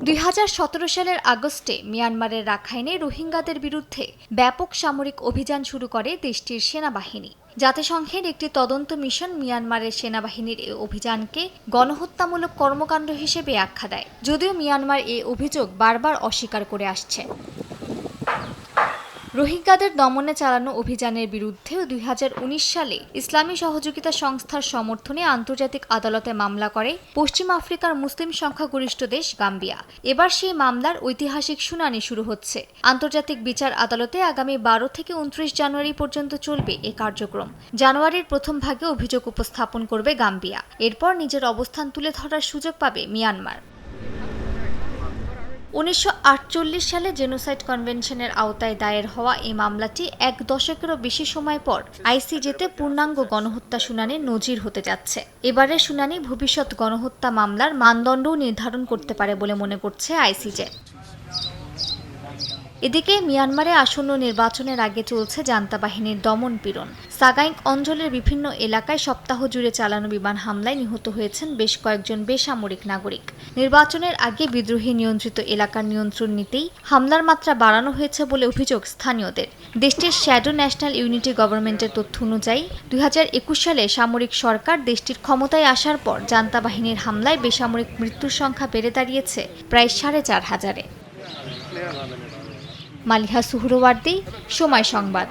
2017 সালের আগস্টে মিয়ানমারের রাখাইনে রোহিঙ্গাদের বিরুদ্ধে ব্যাপক সামরিক অভিযান শুরু করে দেশটির সেনাবাহিনী। জাতিসংঘের একটি তদন্ত মিশন মিয়ানমারের সেনাবাহিনীর এই অভিযানকে গণহত্যামূলক কর্মকাণ্ড হিসেবে আখ্যা দেয়, যদিও মিয়ানমার এই অভিযোগ বারবার অস্বীকার করে আসছে। রোহিঙ্গাদের দমনে চালানো অভিযানের বিরুদ্ধে 2019 সালে ইসলামী সহযোগিতা সংস্থার সমর্থনে আন্তর্জাতিক আদালতে মামলা করে পশ্চিম আফ্রিকার মুসলিম সংখ্যাগরিষ্ঠ দেশ গাম্বিয়া। এবার সেই মামলার ঐতিহাসিক শুনানি শুরু হচ্ছে। আন্তর্জাতিক বিচার আদালতে আগামী 12 থেকে 29 জানুয়ারি পর্যন্ত চলবে এ কার্যক্রম। জানুয়ারির প্রথম ভাগে অভিযোগ উপস্থাপন করবে গাম্বিয়া। এরপর নিজের অবস্থান তুলে ধরার সুযোগ পাবে মিয়ানমার। 1948 সালে জেনোসাইড কনভেনশনের আওতায় দায়ের হওয়া এই মামলাটি এক দশকেরও বেশি সময় পর আইসিজেতে পূর্ণাঙ্গ গণহত্যা শুনানির নজির হতে যাচ্ছে। এবারের শুনানি ভবিষ্যৎ গণহত্যা মামলার মানদণ্ডও নির্ধারণ করতে পারে বলে মনে করছে আইসিজে। এদিকে মিয়ানমারে আসন্ন নির্বাচনের আগে চলছে জান্তা বাহিনীর দমন পীড়ন। সাগাইং অঞ্চলের বিভিন্ন এলাকায় সপ্তাহ জুড়ে চালানো বিমান হামলায় নিহত হয়েছেন বেশ কয়েকজন বেসামরিক নাগরিক। নির্বাচনের আগে বিদ্রোহী নিয়ন্ত্রিত এলাকার নিয়ন্ত্রণ নিতেই হামলার মাত্রা বাড়ানো হয়েছে বলে অভিযোগ স্থানীয়দের। দেশটির শ্যাডো ন্যাশনাল ইউনিটি গভর্নমেন্টের তথ্য অনুযায়ী 2021 সালে সামরিক সরকার দেশটির ক্ষমতায় আসার পর জান্তা বাহিনীর হামলায় বেসামরিক মৃত্যুর সংখ্যা বেড়ে দাঁড়িয়েছে প্রায় 4,500-এ। মালিহা সুহরওয়ার্দী, সময় সংবাদ।